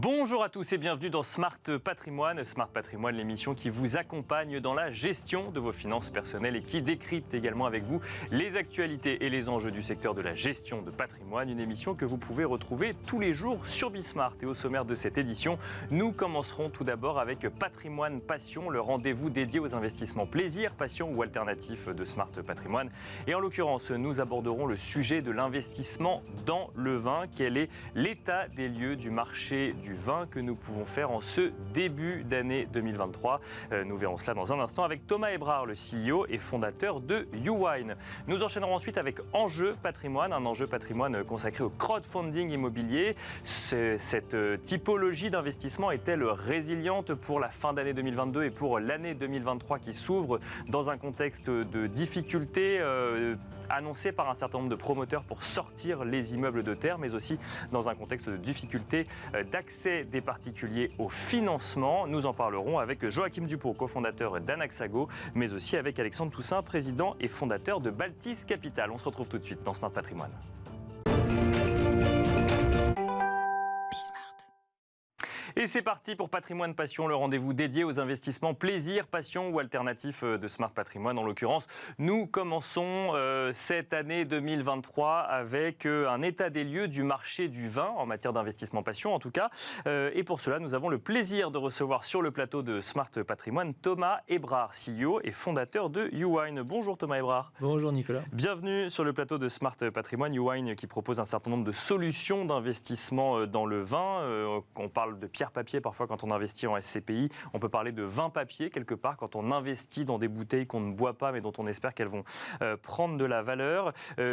Bonjour à tous et bienvenue dans Smart Patrimoine. Smart Patrimoine, l'émission qui vous accompagne dans la gestion de vos finances personnelles et qui décrypte également avec vous les actualités et les enjeux du secteur de la gestion de patrimoine. Une émission que vous pouvez retrouver tous les jours sur Bismart. Et au sommaire de cette édition, nous commencerons tout d'abord avec Patrimoine Passion, le rendez-vous dédié aux investissements plaisir, passion ou alternatif de Smart Patrimoine. Et en l'occurrence, nous aborderons le sujet de l'investissement dans le vin. Quel est l'état des lieux du marché du vin que nous pouvons faire en ce début d'année 2023. Nous verrons cela dans un instant avec Thomas Ebrard, le CEO et fondateur de YouWine. Nous enchaînerons ensuite avec Enjeu Patrimoine, un enjeu patrimoine consacré au crowdfunding immobilier. Cette typologie d'investissement est-elle résiliente pour la fin d'année 2022 et pour l'année 2023 qui s'ouvre dans un contexte de difficultés annoncé par un certain nombre de promoteurs pour sortir les immeubles de terre, mais aussi dans un contexte de difficulté d'accès des particuliers au financement. Nous en parlerons avec Joachim Dupont, cofondateur d'Anaxago, mais aussi avec Alexandre Toussaint, président et fondateur de Baltis Capital. On se retrouve tout de suite dans Smart Patrimoine. Et c'est parti pour Patrimoine Passion, le rendez-vous dédié aux investissements plaisir, passion ou alternatifs de Smart Patrimoine. En l'occurrence, nous commençons cette année 2023 avec un état des lieux du marché du vin en matière d'investissement passion en tout cas. Et pour cela, nous avons le plaisir de recevoir sur le plateau de Smart Patrimoine Thomas Ebrard, CEO et fondateur de YouWine. Bonjour Thomas Ebrard. Bonjour Nicolas. Bienvenue sur le plateau de Smart Patrimoine. YouWine qui propose un certain nombre de solutions d'investissement dans le vin. On parle de pierre-papier parfois quand on investit en SCPI. On peut parler de vin papier quelque part quand on investit dans des bouteilles qu'on ne boit pas mais dont on espère qu'elles vont prendre de la valeur.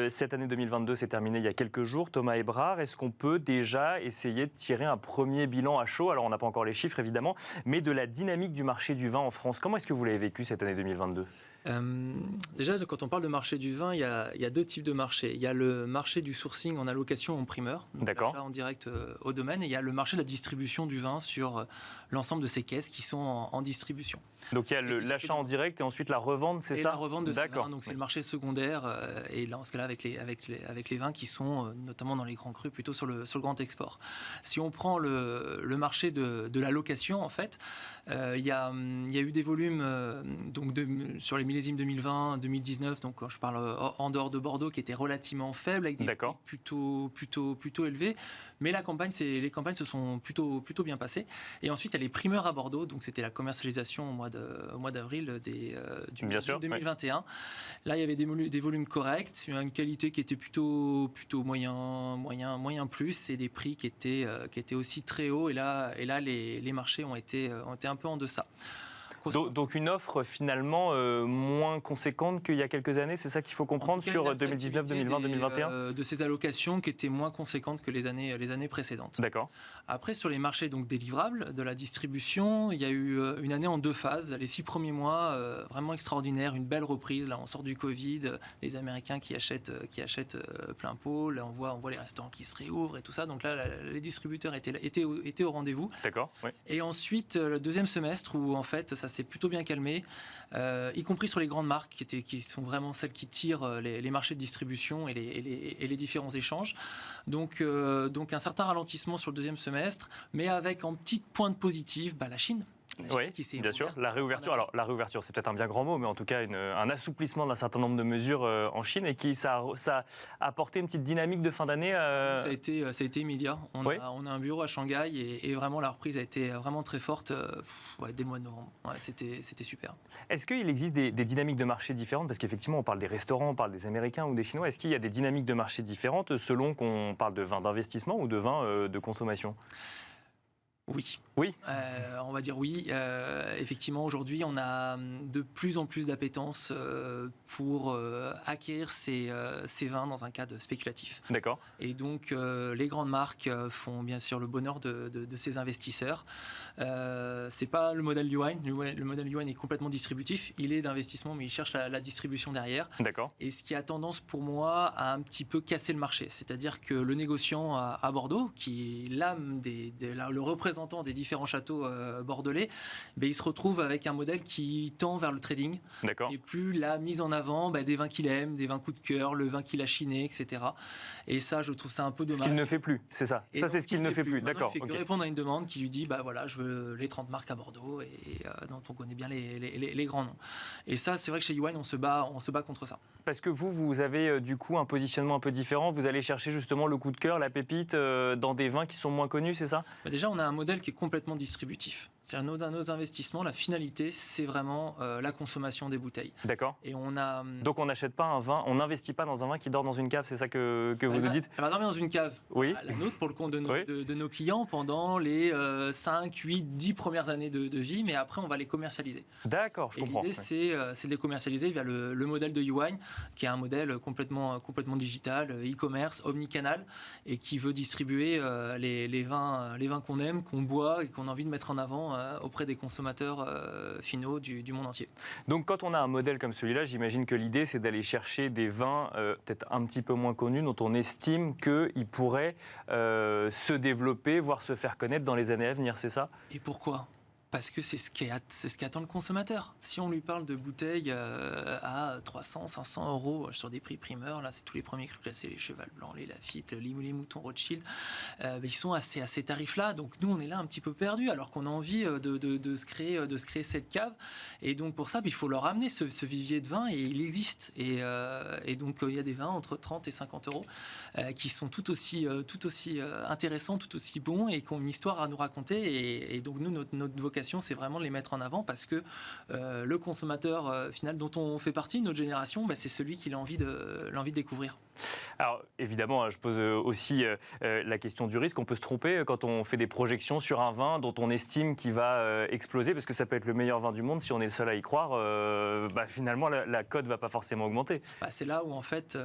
Cette année 2022 s'est terminée il y a quelques jours. Thomas Ebrard, est-ce qu'on peut déjà essayer de tirer un premier bilan à chaud? Alors on n'a pas encore les chiffres évidemment, mais de la dynamique du marché du vin en France. Comment est-ce que vous l'avez vécu cette année 2022? Déjà, quand on parle de marché du vin, il y a deux types de marchés. Il y a le marché du sourcing en allocation en primeur, donc l'achat en direct au domaine, et il y a le marché de la distribution du vin sur l'ensemble de ces caisses qui sont en distribution. Donc il y a l'achat en direct et ensuite la revente, c'est ça? Et la revente de ces vins, donc c'est le marché secondaire, et dans ce cas-là avec les vins qui sont notamment dans les grands crus, plutôt sur le grand export. Si on prend le marché de la location, en fait, il y a eu des volumes sur les millésimes 2020, 2019, donc quand je parle en dehors de Bordeaux, qui étaient relativement faibles, avec des prix plutôt élevés, mais les campagnes se sont plutôt bien passées. Et ensuite, il y a les primeurs à Bordeaux, donc c'était la commercialisation au mois d'avril du 2021. Oui. Là, il y avait des volumes corrects, une qualité qui était plutôt moyen plus, et des prix qui étaient aussi très hauts. Et là, les marchés ont été un peu en deçà. Donc une offre finalement moins conséquente qu'il y a quelques années, c'est ça qu'il faut comprendre sur 2019, 2020, 2021 de ces allocations qui étaient moins conséquentes que les années précédentes. D'accord. Après, sur les marchés donc, des livrables, de la distribution, il y a eu une année en deux phases. Les 6 premiers mois, vraiment extraordinaires, une belle reprise. Là, on sort du Covid, les Américains qui achètent plein pot. Là, on voit les restaurants qui se réouvrent et tout ça. Donc là, les distributeurs étaient au rendez-vous. D'accord. Oui. Et ensuite, le deuxième semestre où en fait, ça s'est plutôt bien calmé, y compris sur les grandes marques qui sont vraiment celles qui tirent les marchés de distribution et les différents échanges. Donc un certain ralentissement sur le deuxième semestre, mais avec en petite pointe positive la Chine. Oui, bien sûr. La réouverture, alors la réouverture, c'est peut-être un bien grand mot, mais en tout cas un assouplissement d'un certain nombre de mesures en Chine et ça a apporté une petite dynamique de fin d'année. Ça a été immédiat. On a un bureau à Shanghai et vraiment la reprise a été vraiment très forte dès le mois de novembre. Ouais, c'était super. Est-ce qu'il existe des dynamiques de marché différentes? Parce qu'effectivement, on parle des restaurants, on parle des Américains ou des Chinois. Est-ce qu'il y a des dynamiques de marché différentes selon qu'on parle de vin d'investissement ou de vin de consommation? Oui. On va dire oui. Effectivement, aujourd'hui, on a de plus en plus d'appétence pour acquérir ces vins dans un cadre spéculatif. D'accord. Et donc, les grandes marques font bien sûr le bonheur de ces investisseurs. C'est pas le modèle YouWine. Le modèle YouWine est complètement distributif. Il est d'investissement, mais il cherche la distribution derrière. D'accord. Et ce qui a tendance pour moi à un petit peu casser le marché. C'est-à-dire que le négociant à Bordeaux, qui est l'âme le représentant représentants des différents châteaux bordelais, ils se retrouvent avec un modèle qui tend vers le trading. D'accord. Et plus la mise en avant des vins qu'il aime, des vins coup de cœur, le vin qu'il a chiné, etc. Et ça, je trouve ça un peu dommage. Ce qu'il ne fait plus, c'est ça. Et ça, donc, c'est ce qu'il ne fait plus. Maintenant, D'accord. il fait que répondre à une demande qui lui dit, voilà, je veux les 30 marques à Bordeaux, et dont on connaît bien les grands noms. Et ça, c'est vrai que chez eWine, on se bat contre ça. Parce que vous avez du coup un positionnement un peu différent. Vous allez chercher justement le coup de cœur, la pépite, dans des vins qui sont moins connus, c'est ça ? Déjà, on a un modèle qui est complètement distributif. C'est-à-dire, nos investissements, la finalité, c'est vraiment la consommation des bouteilles. D'accord. Et on a... Donc on n'achète pas un vin, on n'investit pas dans un vin qui dort dans une cave, c'est ça que vous nous dites ? Elle va dormir dans une cave. Oui. La nôtre, pour le compte Oui. de nos clients, pendant les 5, 8, 10 premières années de vie, mais après, on va les commercialiser. D'accord, je comprends. L'idée, c'est de les commercialiser via le modèle de eWine, qui est un modèle complètement digital, e-commerce, omnicanal, et qui veut distribuer les vins qu'on aime, qu'on boit et qu'on a envie de mettre en avant auprès des consommateurs finaux du monde entier. Donc quand on a un modèle comme celui-là, j'imagine que l'idée c'est d'aller chercher des vins peut-être un petit peu moins connus, dont on estime qu'ils pourraient se développer, voire se faire connaître dans les années à venir, c'est ça ? Et pourquoi ? Parce que c'est ce qu'attend le consommateur. Si on lui parle de bouteilles à 300, 500 euros sur des prix primeurs, là c'est tous les premiers crus classés, les Cheval Blanc, les Lafite, les Moutons Rothschild, ils sont à ces tarifs-là. Donc nous on est là un petit peu perdus alors qu'on a envie de se créer cette cave. Et donc pour ça, il faut leur amener ce vivier de vin et il existe. Et donc il y a des vins entre 30 et 50 euros qui sont tout aussi intéressants, tout aussi bons et qui ont une histoire à nous raconter. Et donc nous, notre vocation, c'est vraiment de les mettre en avant parce que le consommateur final dont on fait partie, notre génération, c'est celui qui a envie de découvrir. Alors évidemment, je pose aussi la question du risque. On peut se tromper quand on fait des projections sur un vin dont on estime qu'il va exploser, parce que ça peut être le meilleur vin du monde. Si on est le seul à y croire, finalement la cote ne va pas forcément augmenter. C'est là où en fait,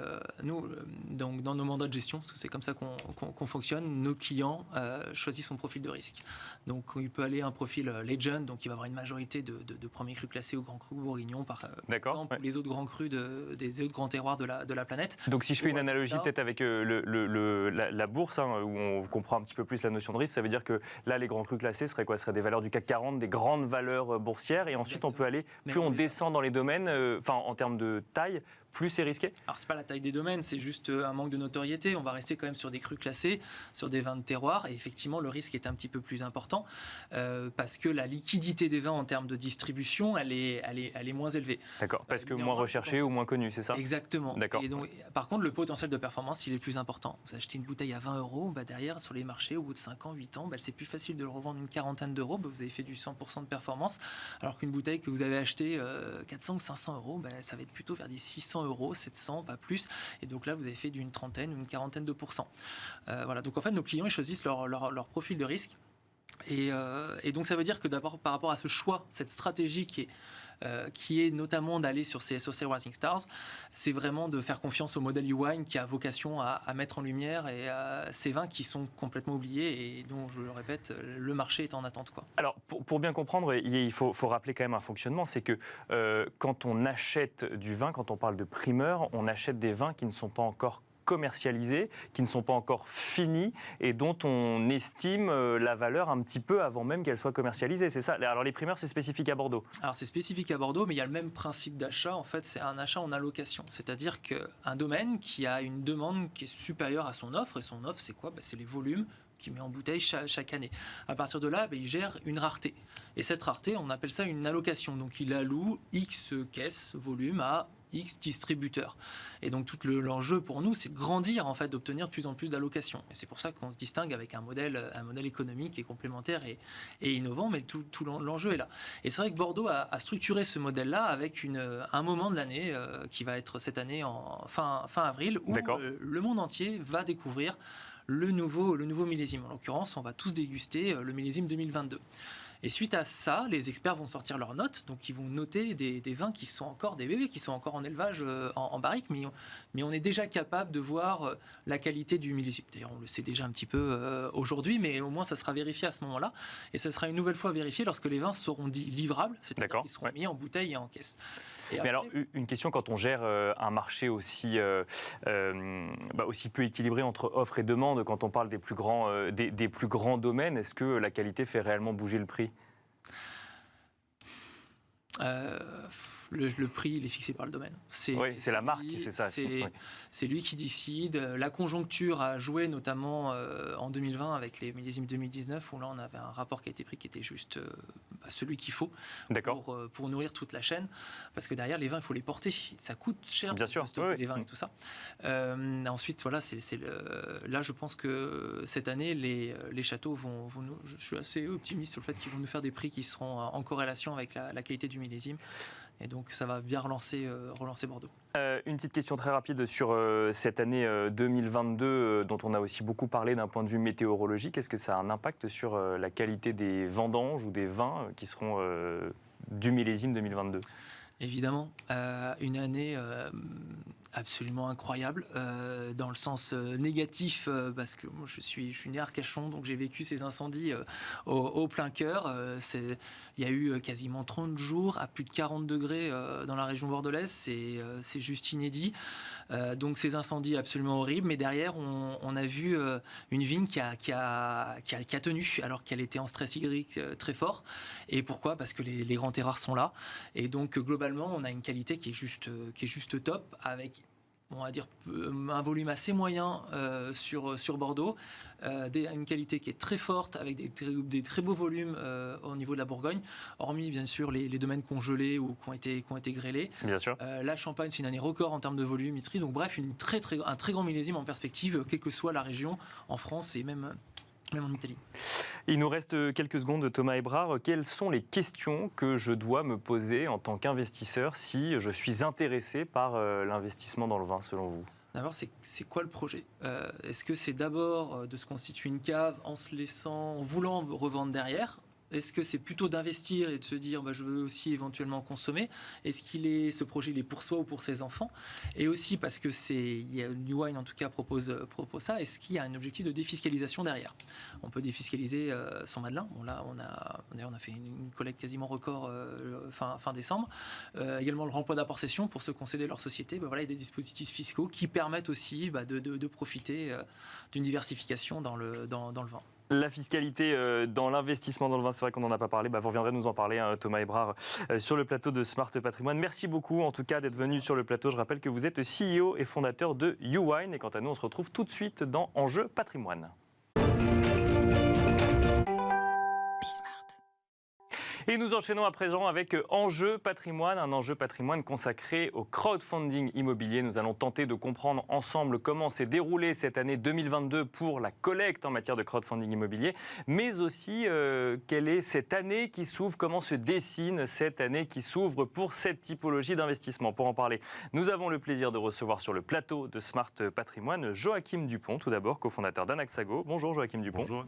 nous, donc, dans nos mandats de gestion, parce que c'est comme ça qu'on fonctionne, nos clients choisissent son profil de risque. Donc il peut aller un profil Legend, donc il va avoir une majorité de premiers crus classés au Grand Cru Bourguignon par exemple, ou les autres grands crus des autres grands terroirs de la planète. Donc si je fais une analogie peut-être avec la bourse, où on comprend un petit peu plus la notion de risque, ça veut dire que là, les grands crus classés seraient quoi ? Ce seraient des valeurs du CAC 40, des grandes valeurs boursières, et ensuite on peut aller, plus on descend dans les domaines, en termes de taille, plus c'est risqué ? Alors c'est pas la taille des domaines, c'est juste un manque de notoriété. On va rester quand même sur des crus classés, sur des vins de terroir, et effectivement le risque est un petit peu plus important parce que la liquidité des vins en termes de distribution, elle est moins élevée. D'accord, parce que moins recherché ou moins connu, c'est ça ? Exactement. D'accord. Et donc, par contre, le potentiel de performance, il est plus important. Vous achetez une bouteille à 20 euros, derrière, sur les marchés, au bout de 5 ans, 8 ans, c'est plus facile de le revendre une quarantaine d'euros. Vous avez fait du 100% de performance, alors qu'une bouteille que vous avez achetée 400 ou 500 euros, ça va être plutôt vers des 600 euros, 700, pas plus. Et donc là, vous avez fait d'une trentaine ou une quarantaine de pourcents. Voilà. Donc en fait, nos clients, ils choisissent leur profil de risque. Et donc ça veut dire que d'abord, par rapport à ce choix, cette stratégie qui est notamment d'aller sur ces Rising Stars, c'est vraiment de faire confiance au modèle eWine qui a vocation à mettre en lumière ces vins qui sont complètement oubliés et dont, je le répète, le marché est en attente, quoi. Alors, pour bien comprendre, il faut rappeler quand même un fonctionnement, c'est que quand on achète du vin, quand on parle de primeur, on achète des vins qui ne sont pas encore commercialisés, qui ne sont pas encore finis et dont on estime la valeur un petit peu avant même qu'elle soit commercialisée, c'est ça ? Alors les primeurs, c'est spécifique à Bordeaux. Alors c'est spécifique à Bordeaux, mais il y a le même principe d'achat, en fait, c'est un achat en allocation. C'est-à-dire qu'un domaine qui a une demande qui est supérieure à son offre, et son offre c'est quoi ? C'est les volumes qu'il met en bouteille chaque année. À partir de là, il gère une rareté. Et cette rareté, on appelle ça une allocation. Donc il alloue X caisses, volume à X distributeurs. Et donc tout l'enjeu pour nous, c'est de grandir, en fait, d'obtenir de plus en plus d'allocations. Et c'est pour ça qu'on se distingue avec un modèle économique qui est complémentaire et innovant, mais tout l'enjeu est là. Et c'est vrai que Bordeaux a structuré ce modèle-là avec un moment de l'année qui va être cette année en fin avril, où le monde entier va découvrir le nouveau millésime. En l'occurrence, on va tous déguster le millésime 2022. Et suite à ça, les experts vont sortir leurs notes, donc ils vont noter des vins qui sont encore des bébés, qui sont encore en élevage en barrique, mais on est déjà capable de voir la qualité du millésime. D'ailleurs, on le sait déjà un petit peu aujourd'hui, mais au moins ça sera vérifié à ce moment-là, et ça sera une nouvelle fois vérifié lorsque les vins seront dits livrables, c'est-à-dire qu'ils seront mis en bouteille et en caisse. Et après, alors, une question, quand on gère un marché aussi peu équilibré entre offre et demande, quand on parle des plus grands domaines, est-ce que la qualité fait réellement bouger le prix ? Le prix, il est fixé par le domaine. C'est la marque, c'est ça. C'est lui qui décide. La conjoncture a joué notamment en 2020 avec les millésimes 2019, où là on avait un rapport qui a été pris qui était juste celui qu'il faut pour nourrir toute la chaîne. Parce que derrière, les vins, il faut les porter. Ça coûte cher de stocker les vins et tout ça. Ensuite, voilà, là je pense que cette année, les châteaux vont nous, je suis assez optimiste sur le fait qu'ils vont nous faire des prix qui seront en corrélation avec la qualité du millésime. Et donc, ça va bien relancer Bordeaux. Une petite question très rapide sur cette année 2022, dont on a aussi beaucoup parlé d'un point de vue météorologique. Est-ce que ça a un impact sur la qualité des vendanges ou des vins qui seront du millésime 2022 ? Évidemment, une année absolument incroyable, dans le sens négatif, parce que moi je suis né à Arcachon, donc j'ai vécu ces incendies au plein cœur. Il y a eu quasiment 30 jours à plus de 40 degrés dans la région bordelaise, c'est juste inédit. Donc ces incendies absolument horribles, mais derrière on a vu une vigne qui a tenu alors qu'elle était en stress hydrique très fort. Et pourquoi ? Parce que les grands terroirs sont là, et donc globalement on a une qualité qui est juste top, avec on va dire un volume assez moyen sur Bordeaux, une qualité qui est très forte avec des très beaux volumes au niveau de la Bourgogne, hormis bien sûr les domaines congelés ou qui ont été grêlés. Bien sûr. La Champagne, c'est une année record en termes de volumétrie, donc bref, un très grand millésime en perspective, quelle que soit la région, en France et même en Italie. Il nous reste quelques secondes, Thomas Hébrard. Quelles sont les questions que je dois me poser en tant qu'investisseur si je suis intéressé par l'investissement dans le vin, selon vous ? D'abord, c'est quoi le projet ? Est-ce que c'est d'abord de se constituer une cave en voulant revendre derrière ? Est-ce que c'est plutôt d'investir et de se dire je veux aussi éventuellement consommer ? Est-ce ce projet il est pour soi ou pour ses enfants ? Et aussi parce que New Wine en tout cas propose ça, est-ce qu'il y a un objectif de défiscalisation derrière ? On peut défiscaliser son Madeleine. Bon là on a fait une collecte quasiment record fin décembre. Également le remploi d'apport-cession pour ceux qui ont cédé leur société. Il y a des dispositifs fiscaux qui permettent aussi de profiter d'une diversification dans le vin. La fiscalité dans l'investissement dans le vin, c'est vrai qu'on n'en a pas parlé. Vous reviendrez nous en parler, Thomas Hébrard, sur le plateau de Smart Patrimoine. Merci beaucoup en tout cas d'être venu sur le plateau. Je rappelle que vous êtes CEO et fondateur de YouWine. Et quant à nous, on se retrouve tout de suite dans Enjeu Patrimoine. Et nous enchaînons à présent avec Enjeu Patrimoine, un enjeu patrimoine consacré au crowdfunding immobilier. Nous allons tenter de comprendre ensemble comment s'est déroulée cette année 2022 pour la collecte en matière de crowdfunding immobilier, mais aussi quelle est cette année qui s'ouvre, comment se dessine cette année qui s'ouvre pour cette typologie d'investissement. Pour en parler, nous avons le plaisir de recevoir sur le plateau de Smart Patrimoine Joachim Dupont, tout d'abord, cofondateur d'Anaxago. Bonjour Joachim Dupont. Bonjour.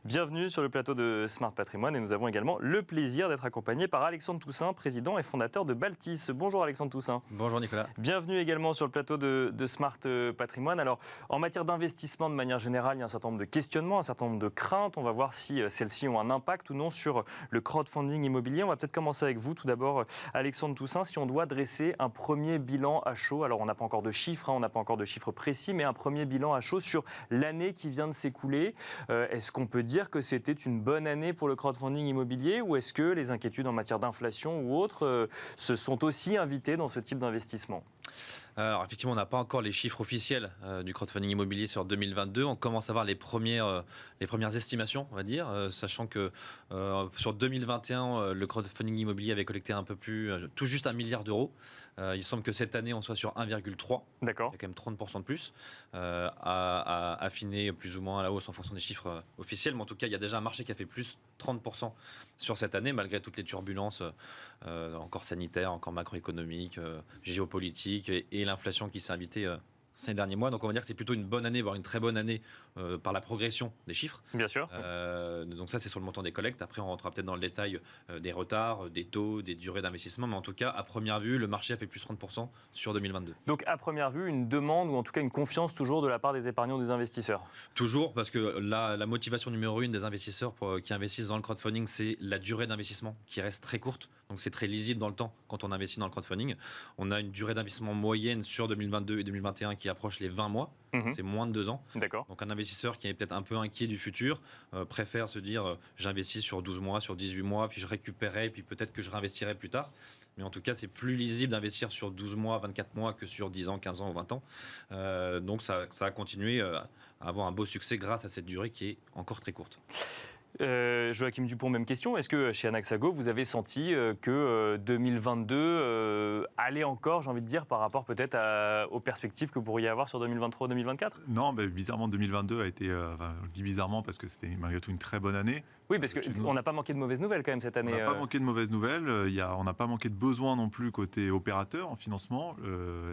Bienvenue sur le plateau de Smart Patrimoine et nous avons également le plaisir d'être accompagné par Alexandre Toussaint, président et fondateur de Baltis. Bonjour Alexandre Toussaint. Bonjour Nicolas. Bienvenue également sur le plateau de Smart Patrimoine. Alors, en matière d'investissement de manière générale, il y a un certain nombre de questionnements, un certain nombre de craintes. On va voir si celles-ci ont un impact ou non sur le crowdfunding immobilier. On va peut-être commencer avec vous. Tout d'abord, Alexandre Toussaint, si on doit dresser un premier bilan à chaud, alors on n'a pas encore de chiffres, on n'a pas encore de chiffres précis, mais un premier bilan à chaud sur l'année qui vient de s'écouler. Est-ce qu'on peut dire que c'était une bonne année pour le crowdfunding immobilier ou est-ce que les inquiétudes en matière d'inflation ou autres se sont aussi invitées dans ce type d'investissement ? Alors effectivement, on n'a pas encore les chiffres officiels du crowdfunding immobilier sur 2022. On commence à voir les premières estimations, on va dire, sachant que sur 2021, le crowdfunding immobilier avait collecté un peu plus, tout juste 1 milliard d'euros. Il semble que cette année, on soit sur 1,3. D'accord. Il y a quand même 30% de plus, à affiner plus ou moins à la hausse en fonction des chiffres officiels. Mais en tout cas, il y a déjà un marché qui a fait plus 30% sur cette année, malgré toutes les turbulences encore sanitaires, encore macroéconomiques, géopolitiques et l'inflation qui s'est invitée ces derniers mois. Donc on va dire que c'est plutôt une bonne année, voire une très bonne année par la progression des chiffres. Bien sûr. Donc ça, c'est sur le montant des collectes. Après, on rentrera peut-être dans le détail des retards, des taux, des durées d'investissement. Mais en tout cas, à première vue, le marché a fait plus 30% sur 2022. Donc à première vue, une demande ou en tout cas une confiance toujours de la part des épargnants, des investisseurs. Toujours, parce que la motivation numéro une des investisseurs qui investissent dans le crowdfunding, c'est la durée d'investissement qui reste très courte. Donc c'est très lisible dans le temps quand on investit dans le crowdfunding. On a une durée d'investissement moyenne sur 2022 et 2021 qui approche les 20 mois. C'est moins de 2 ans. D'accord. Donc un investisseur qui est peut-être un peu inquiet du futur préfère se dire j'investis sur 12 mois, sur 18 mois, puis je récupérerai, puis peut-être que je réinvestirai plus tard. Mais en tout cas, c'est plus lisible d'investir sur 12 mois, 24 mois que sur 10 ans, 15 ans ou 20 ans. Donc ça a continué à avoir un beau succès grâce à cette durée qui est encore très courte. Joachim Dupont, même question. Est-ce que chez Anaxago, vous avez senti que 2022 allait encore, j'ai envie de dire, par rapport peut-être aux perspectives que vous pourriez avoir sur 2023 ou 2024 ? Non, mais bizarrement, 2022 a été, je dis bizarrement parce que c'était malgré tout une très bonne année. Oui, parce qu'on n'a pas manqué de mauvaises nouvelles quand même cette année. On n'a pas manqué de mauvaises nouvelles, on n'a pas manqué de besoins non plus côté opérateur en financement,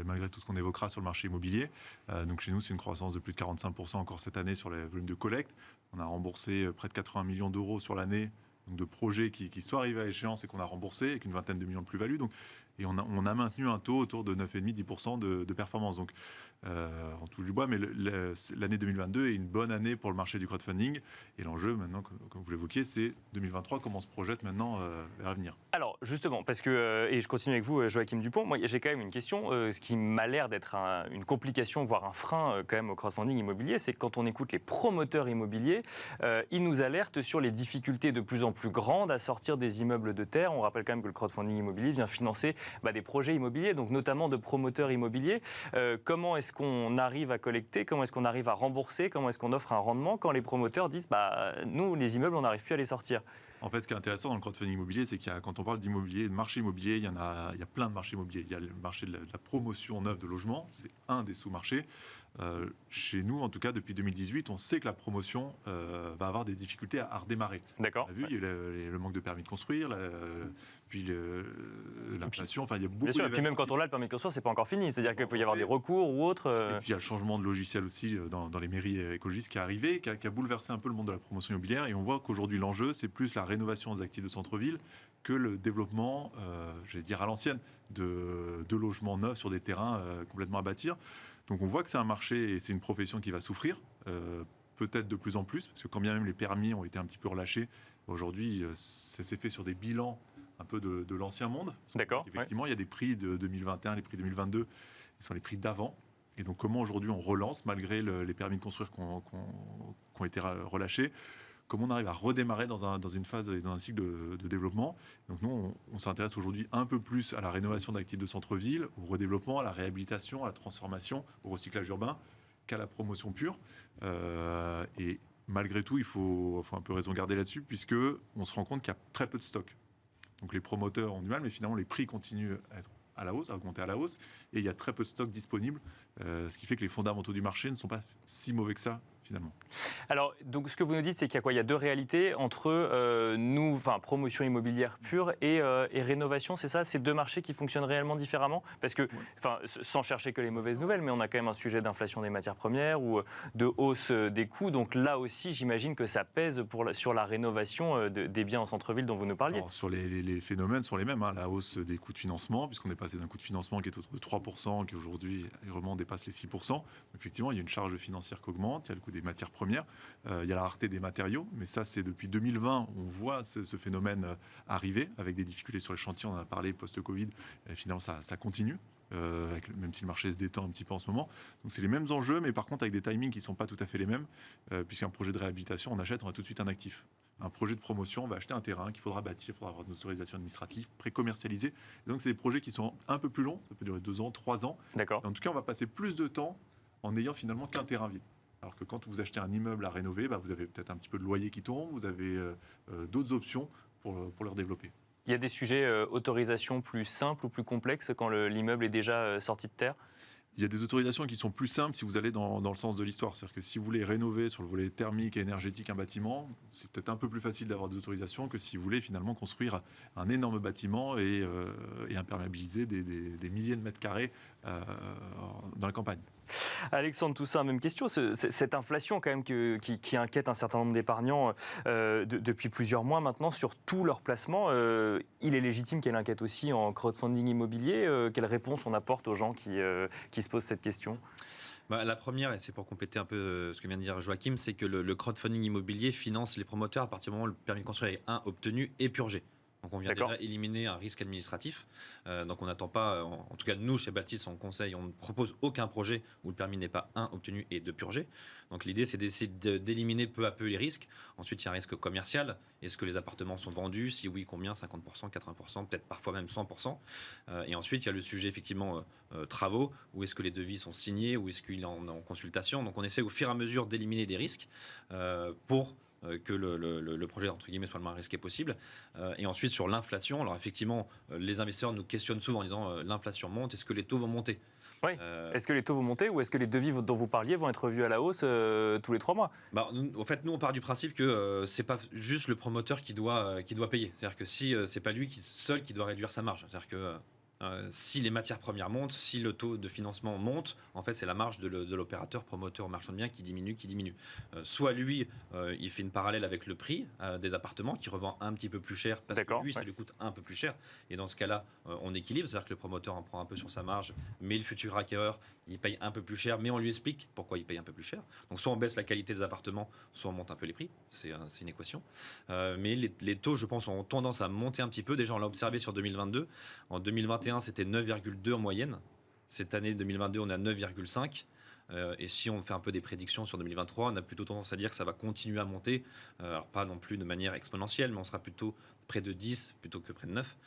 malgré tout ce qu'on évoquera sur le marché immobilier. Donc chez nous, c'est une croissance de plus de 45% encore cette année sur les volumes de collecte. On a remboursé près de 80 millions d'euros sur l'année, donc de projets qui sont arrivés à échéance et qu'on a remboursés, avec une vingtaine de millions de plus-value. Et on a maintenu un taux autour de 9,5-10% de performance. Donc on touche du bois, mais l'année 2022 est une bonne année pour le marché du crowdfunding. Et l'enjeu maintenant, comme vous l'évoquiez, c'est 2023, comment on se projette maintenant vers l'avenir. Alors justement, parce que, et je continue avec vous Joachim Dupont, moi j'ai quand même une question, ce qui m'a l'air d'être une complication, voire un frein quand même au crowdfunding immobilier, c'est que quand on écoute les promoteurs immobiliers, ils nous alertent sur les difficultés de plus en plus grandes à sortir des immeubles de terre. On rappelle quand même que le crowdfunding immobilier vient financer des projets immobiliers, donc notamment de promoteurs immobiliers. Comment est-ce qu'on arrive à collecter, comment est-ce qu'on arrive à rembourser, comment est-ce qu'on offre un rendement quand les promoteurs disent nous, les immeubles, on n'arrive plus à les sortir ? En fait, ce qui est intéressant dans le crowdfunding immobilier, c'est quand on parle d'immobilier, de marché immobilier, il y a plein de marchés immobiliers. Il y a le marché de la promotion neuve de logement, c'est un des sous-marchés. Chez nous, en tout cas, depuis 2018, on sait que la promotion va avoir des difficultés à redémarrer. D'accord. On a vu, il y a le manque de permis de construire, puis l'inflation, enfin il y a beaucoup d'événements. Puis même quand on a le permis de construire, c'est pas encore fini, c'est-à-dire qu'il peut y avoir des recours ou autre. Et puis il y a le changement de logiciel aussi dans les mairies écologistes qui est arrivé, qui a bouleversé un peu le monde de la promotion immobilière. Et on voit qu'aujourd'hui l'enjeu, c'est plus la rénovation des actifs de centre-ville que le développement, j'allais dire à l'ancienne, de logements neufs sur des terrains complètement à bâtir. Donc on voit que c'est un marché et c'est une profession qui va souffrir, peut-être de plus en plus, parce que quand bien même les permis ont été un petit peu relâchés, aujourd'hui ça s'est fait sur des bilans un peu de l'ancien monde. D'accord. Effectivement, il y a des prix de 2021, les prix 2022, qui sont les prix d'avant. Et donc comment aujourd'hui on relance, malgré les permis de construire qui ont été relâchés, comment on arrive à redémarrer dans une phase, dans un cycle de développement. Donc nous, on s'intéresse aujourd'hui un peu plus à la rénovation d'actifs de centre-ville, au redéveloppement, à la réhabilitation, à la transformation, au recyclage urbain, qu'à la promotion pure. Et malgré tout, il faut un peu raison garder là-dessus, puisque on se rend compte qu'il y a très peu de stock. Donc les promoteurs ont du mal, mais finalement les prix continuent à être à la hausse, à augmenter à la hausse, et il y a très peu de stock disponible, ce qui fait que les fondamentaux du marché ne sont pas si mauvais que ça, finalement. Alors, donc, ce que vous nous dites, c'est qu'il y a quoi ? Il y a deux réalités entre promotion immobilière pure et rénovation, c'est ça ? C'est deux marchés qui fonctionnent réellement différemment ? Parce que, sans chercher que les mauvaises nouvelles, mais on a quand même un sujet d'inflation des matières premières ou de hausse des coûts. Donc là aussi, j'imagine que ça pèse sur la rénovation des biens en centre-ville dont vous nous parliez. Alors, sur les phénomènes sont les mêmes. La hausse des coûts de financement, puisqu'on est passé d'un coût de financement qui est autour de 3%, qui aujourd'hui vraiment dépasse les 6%. Donc, effectivement, il y a une charge financière qui augmente, il y a le coût des matières premières, il y a la rareté des matériaux, mais ça c'est depuis 2020, on voit ce phénomène arriver avec des difficultés sur les chantiers, on en a parlé post-Covid, et finalement ça continue. Même si le marché se détend un petit peu en ce moment. Donc c'est les mêmes enjeux, mais par contre avec des timings qui ne sont pas tout à fait les mêmes, puisqu'un projet de réhabilitation, on a tout de suite un actif. Un projet de promotion, on va acheter un terrain qu'il faudra bâtir, il faudra avoir une autorisation administrative, pré-commercialisée. Et donc c'est des projets qui sont un peu plus longs, ça peut durer 2 ans, 3 ans. D'accord. En tout cas, on va passer plus de temps en n'ayant finalement qu'un terrain vide. Alors que quand vous achetez un immeuble à rénover, vous avez peut-être un petit peu de loyer qui tombe, vous avez d'autres options pour le redévelopper. Il y a des sujets autorisation plus simples ou plus complexes quand l'immeuble est déjà sorti de terre ? Il y a des autorisations qui sont plus simples si vous allez dans le sens de l'histoire. C'est-à-dire que si vous voulez rénover sur le volet thermique et énergétique un bâtiment, c'est peut-être un peu plus facile d'avoir des autorisations que si vous voulez finalement construire un énorme bâtiment et imperméabiliser des milliers de mètres carrés dans la campagne. Alexandre Toussaint, même question. Cette inflation quand même qui inquiète un certain nombre d'épargnants depuis plusieurs mois maintenant sur tous leurs placements, il est légitime qu'elle inquiète aussi en crowdfunding immobilier. Quelle réponse on apporte aux gens qui se posent cette question ? La première, et c'est pour compléter un peu ce que vient de dire Joachim, c'est que le crowdfunding immobilier finance les promoteurs à partir du moment où le permis de construire est obtenu et purgé. Donc on vient déjà éliminer un risque administratif. Donc on n'attend pas, en tout cas nous chez Baltis on conseille, on ne propose aucun projet où le permis n'est pas obtenu et 2 purgé. Donc l'idée c'est d'essayer d'éliminer peu à peu les risques. Ensuite il y a un risque commercial. Est-ce que les appartements sont vendus? Si oui, combien? 50%, 80%, peut-être parfois même 100%. Et ensuite il y a le sujet effectivement travaux. Où est-ce que les devis sont signés? Où est-ce qu'il est en consultation? Donc on essaie au fur et à mesure d'éliminer des risques pour que le projet entre guillemets soit le moins risqué possible. Et ensuite sur l'inflation, alors effectivement les investisseurs nous questionnent souvent en disant l'inflation monte, est-ce que les taux vont monter? Oui. Est-ce que les taux vont monter ou est-ce que les devis dont vous parliez vont être revus à la hausse tous les 3 mois? En fait, nous on part du principe que c'est pas juste le promoteur qui doit payer. C'est-à-dire que si c'est pas lui seul qui doit réduire sa marge. C'est-à-dire que si les matières premières montent, si le taux de financement monte, en fait, c'est la marge de l'opérateur, promoteur, marchand de biens qui diminue. Soit lui, il fait une parallèle avec le prix des appartements, qui revend un petit peu plus cher, parce que lui, ça lui coûte un peu plus cher. Et dans ce cas-là, on équilibre, c'est-à-dire que le promoteur en prend un peu sur sa marge, mais le futur acquéreur, il paye un peu plus cher, mais on lui explique pourquoi il paye un peu plus cher. Donc soit on baisse la qualité des appartements, soit on monte un peu les prix. C'est une équation. Mais les taux, je pense, ont tendance à monter un petit peu. Déjà, on l'a observé sur 2022. En 2021, c'était 9,2 en moyenne. Cette année 2022, on est à 9,5. Et si on fait un peu des prédictions sur 2023, on a plutôt tendance à dire que ça va continuer à monter. Alors pas non plus de manière exponentielle, mais on sera plutôt près de 10 plutôt que près de 9.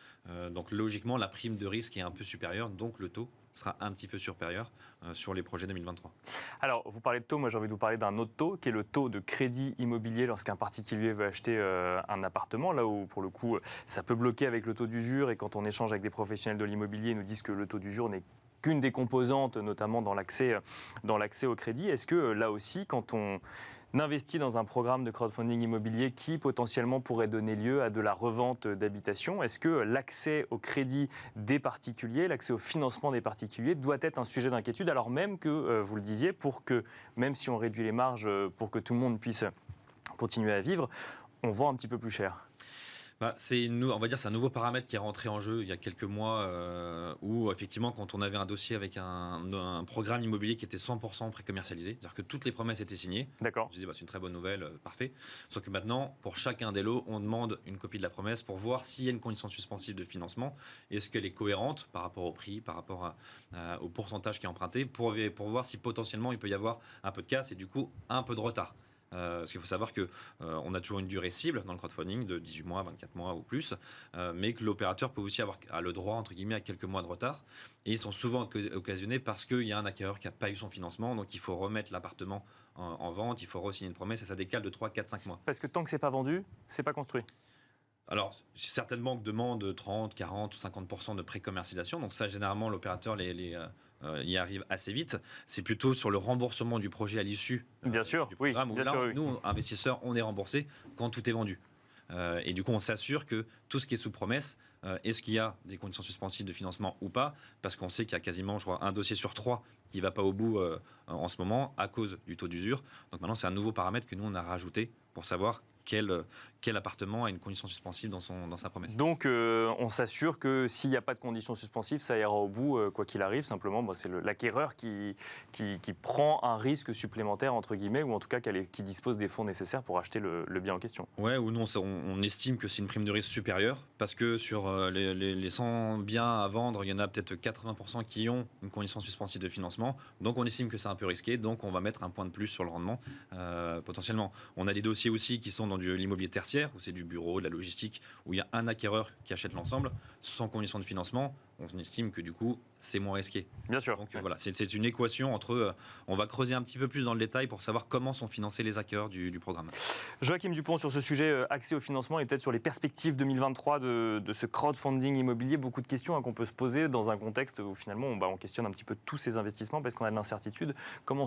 Donc logiquement, la prime de risque est un peu supérieure, donc le taux sera un petit peu supérieur sur les projets 2023. Alors, vous parlez de taux, moi j'ai envie de vous parler d'un autre taux, qui est le taux de crédit immobilier lorsqu'un particulier veut acheter un appartement, là où pour le coup ça peut bloquer avec le taux d'usure, et quand on échange avec des professionnels de l'immobilier, ils nous disent que le taux d'usure n'est qu'une des composantes, notamment dans l'accès au crédit. Est-ce que là aussi, quand on investit dans un programme de crowdfunding immobilier qui potentiellement pourrait donner lieu à de la revente d'habitation, est-ce que l'accès au crédit des particuliers, l'accès au financement des particuliers doit être un sujet d'inquiétude, alors même que, vous le disiez, pour que, même si on réduit les marges pour que tout le monde puisse continuer à vivre, on vend un petit peu plus cher? On va dire c'est un nouveau paramètre qui est rentré en jeu il y a quelques mois où effectivement quand on avait un dossier avec un programme immobilier qui était 100% pré-commercialisé, c'est-à-dire que toutes les promesses étaient signées. D'accord. Je disais c'est une très bonne nouvelle, parfait. Sauf que maintenant pour chacun des lots on demande une copie de la promesse pour voir s'il y a une condition suspensive de financement, est-ce qu'elle est cohérente par rapport au prix, par rapport au pourcentage qui est emprunté, pour voir si potentiellement il peut y avoir un peu de casse et du coup un peu de retard. Parce qu'il faut savoir qu'on a toujours une durée cible dans le crowdfunding de 18 mois, 24 mois ou plus, mais que l'opérateur peut aussi avoir le droit, entre guillemets, à quelques mois de retard. Et ils sont souvent occasionnés parce qu'il y a un acquéreur qui n'a pas eu son financement, donc il faut remettre l'appartement en vente, il faut re-signer une promesse, et ça décale de 3, 4, 5 mois. Parce que tant que ce n'est pas vendu, ce n'est pas construit. Alors, certaines banques demandent 30, 40 ou 50% de pré-commercialisation, donc ça, généralement, l'opérateur y arrive assez vite. C'est plutôt sur le remboursement du projet à l'issue du programme, où là, nous, investisseurs, on est remboursé quand tout est vendu. Et du coup, on s'assure que tout ce qui est sous promesse, est-ce qu'il y a des conditions suspensives de financement ou pas? Parce qu'on sait qu'il y a quasiment, je crois, un dossier sur 3 qui ne va pas au bout en ce moment à cause du taux d'usure. Donc maintenant, c'est un nouveau paramètre que nous, on a rajouté pour savoir quel appartement a une condition suspensive dans sa promesse. Donc on s'assure que s'il n'y a pas de condition suspensive, ça ira au bout quoi qu'il arrive. Simplement, c'est l'acquéreur qui prend un risque supplémentaire, entre guillemets, ou en tout cas qui dispose des fonds nécessaires pour acheter le bien en question. Ouais, ou nous on estime que c'est une prime de risque supérieure, parce que sur les 100 biens à vendre, il y en a peut-être 80% qui ont une condition suspensive de financement. Donc on estime que c'est un peu risqué, donc on va mettre un point de plus sur le rendement potentiellement. On a des dossiers aussi qui sont dans de l'immobilier tertiaire, où c'est du bureau, de la logistique, où il y a un acquéreur qui achète l'ensemble, sans condition de financement. On estime que du coup, c'est moins risqué. Bien sûr. Donc voilà, c'est une équation entre... on va creuser un petit peu plus dans le détail pour savoir comment sont financés les acquéreurs du programme. Joachim Dupont, sur ce sujet, accès au financement et peut-être sur les perspectives 2023 de ce crowdfunding immobilier, beaucoup de questions qu'on peut se poser dans un contexte où finalement on questionne un petit peu tous ces investissements parce qu'on a de l'incertitude. Comment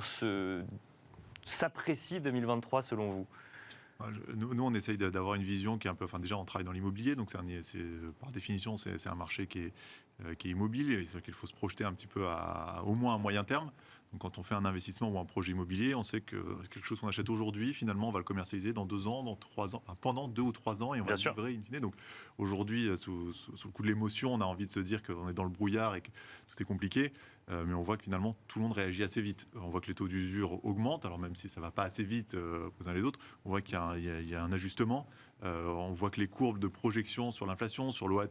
s'apprécie 2023 selon vous ? Nous, on essaye d'avoir une vision qui est un peu... Enfin, déjà, on travaille dans l'immobilier, donc par définition, c'est un marché qui est immobile, et sur lequel il faut se projeter un petit peu au moins à moyen terme. Donc, quand on fait un investissement ou un projet immobilier, on sait que quelque chose qu'on achète aujourd'hui, finalement, on va le commercialiser dans 2 ans, dans 3 ans, enfin, pendant 2 ou 3 ans, et on va le livrer in fine. Donc, aujourd'hui, sous le coup de l'émotion, on a envie de se dire qu'on est dans le brouillard et que tout est compliqué. Mais on voit que finalement, tout le monde réagit assez vite. On voit que les taux d'usure augmentent, alors même si ça ne va pas assez vite aux uns les autres, on voit qu'il y a un ajustement. On voit que les courbes de projection sur l'inflation, sur l'OAT,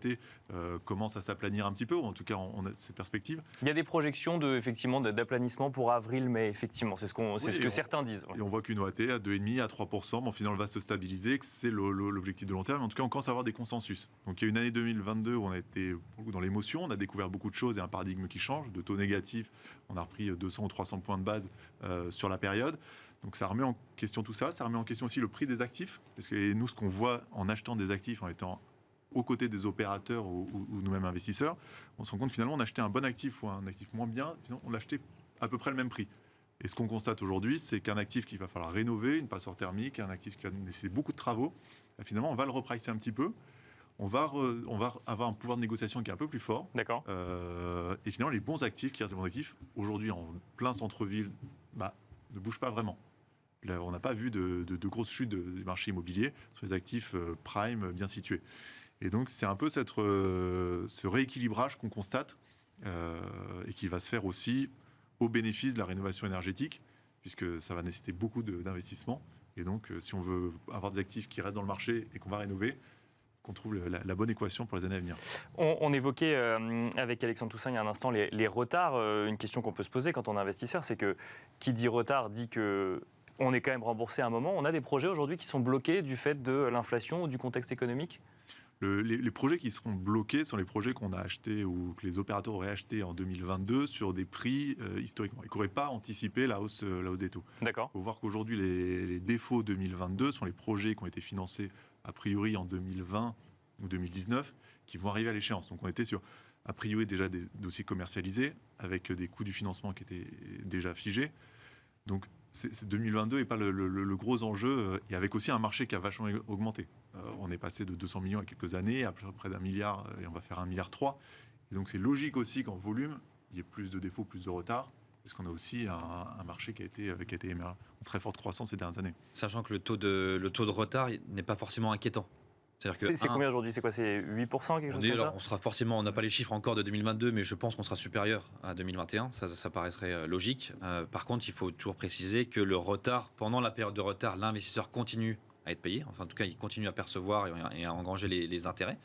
commencent à s'aplanir un petit peu, ou en tout cas, on a cette perspective. Il y a des projections effectivement, d'aplanissement pour avril-mai, effectivement. C'est ce que certains disent. Ouais. Et on voit qu'une OAT à 2,5% à 3%, bon, finalement, elle va se stabiliser, que c'est l'objectif de long terme. En tout cas, on commence à avoir des consensus. Donc, il y a une année 2022 où on a été dans l'émotion, on a découvert beaucoup de choses et un paradigme qui change. De taux négatifs, on a repris 200 ou 300 points de base sur la période. Donc ça remet en question tout ça, ça remet en question aussi le prix des actifs, parce que nous, ce qu'on voit en achetant des actifs, en étant aux côtés des opérateurs ou nous-mêmes investisseurs, on se rend compte finalement on achetait un bon actif ou un actif moins bien, finalement, on l'achetait à peu près le même prix. Et ce qu'on constate aujourd'hui, c'est qu'un actif qu'il va falloir rénover, une passoire thermique, un actif qui va nécessiter beaucoup de travaux, finalement on va le repricer un petit peu. On va avoir un pouvoir de négociation qui est un peu plus fort. D'accord. Et finalement, les bons actifs, qui restent des bons actifs, aujourd'hui en plein centre-ville, ne bougent pas vraiment. Là, on n'a pas vu de grosses chutes du marché immobilier sur les actifs prime bien situés. Et donc, c'est un peu ce rééquilibrage qu'on constate et qui va se faire aussi au bénéfice de la rénovation énergétique, puisque ça va nécessiter beaucoup d'investissements. Et donc, si on veut avoir des actifs qui restent dans le marché et qu'on va rénover, qu'on trouve la bonne équation pour les années à venir. On évoquait avec Alexandre Toussaint il y a un instant les retards. Une question qu'on peut se poser quand on est investisseur, c'est que qui dit retard dit que on est quand même remboursé à un moment. On a des projets aujourd'hui qui sont bloqués du fait de l'inflation ou du contexte économique ? Les projets qui seront bloqués sont les projets qu'on a achetés ou que les opérateurs auraient achetés en 2022 sur des prix historiquement. Ils n'auraient pas anticipé la hausse des taux. D'accord. Il faut voir qu'aujourd'hui, les défauts 2022 sont les projets qui ont été financés a priori en 2020 ou 2019 qui vont arriver à l'échéance. Donc on était sur, a priori, déjà des dossiers commercialisés avec des coûts du financement qui étaient déjà figés. Donc 2022 n'est pas le gros enjeu, et avec aussi un marché qui a vachement augmenté. On est passé de 200 millions il y a quelques années à près d'1 milliard, et on va faire 1,3 milliard. Et donc c'est logique aussi qu'en volume, il y ait plus de défauts, plus de retard, parce qu'on a aussi un marché qui a été en très forte croissance ces dernières années. Sachant que le taux de retard n'est pas forcément inquiétant. C'est combien aujourd'hui ? C'est quoi ? C'est 8% quelque chose comme ça ? On sera forcément, on n'a pas les chiffres encore de 2022, mais je pense qu'on sera supérieur à 2021. Ça paraîtrait logique. Par contre, il faut toujours préciser que le retard, pendant la période de retard, l'investisseur continue à être payé. Enfin, en tout cas, il continue à percevoir et à engranger les intérêts.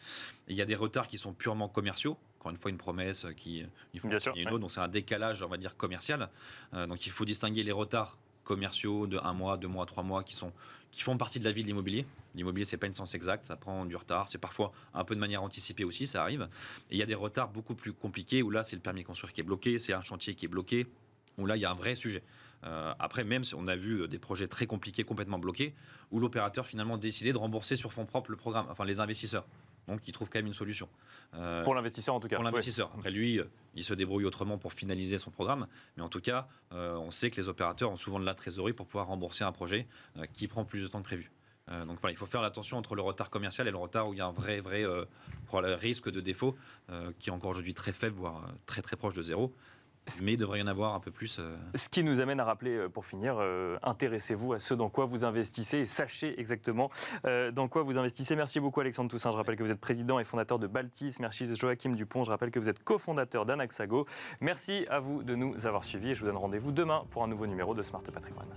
Et il y a des retards qui sont purement commerciaux. Encore une fois, une promesse il faut Bien sûr, une autre. Donc, c'est un décalage, on va dire, commercial. Donc, il faut distinguer les retards commerciaux de 1 mois, 2 mois, 3 mois qui font partie de la vie de l'immobilier. L'immobilier, c'est pas une science exacte, ça prend du retard, c'est parfois un peu de manière anticipée aussi, ça arrive. Et il y a des retards beaucoup plus compliqués où là, c'est le permis de construire qui est bloqué, c'est un chantier qui est bloqué, où là, il y a un vrai sujet. Après, même si on a vu des projets très compliqués, complètement bloqués, où l'opérateur finalement décidait de rembourser sur fonds propres le programme, enfin les investisseurs. Donc, il trouve quand même une solution. Pour l'investisseur, en tout cas. Pour l'investisseur. Après, lui, il se débrouille autrement pour finaliser son programme. Mais en tout cas, on sait que les opérateurs ont souvent de la trésorerie pour pouvoir rembourser un projet qui prend plus de temps que prévu. Donc voilà, il faut faire l'attention entre le retard commercial et le retard où il y a un vrai risque de défaut qui est encore aujourd'hui très faible, voire très très proche de zéro. Mais il devrait y en avoir un peu plus. Ce qui nous amène à rappeler, pour finir, intéressez-vous à ce dans quoi vous investissez et sachez exactement dans quoi vous investissez. Merci beaucoup Alexandre Toussaint. Je rappelle que vous êtes président et fondateur de Baltis. Merci Joachim Dupont. Je rappelle que vous êtes cofondateur d'Anaxago. Merci à vous de nous avoir suivis et je vous donne rendez-vous demain pour un nouveau numéro de Smart Patrimoine.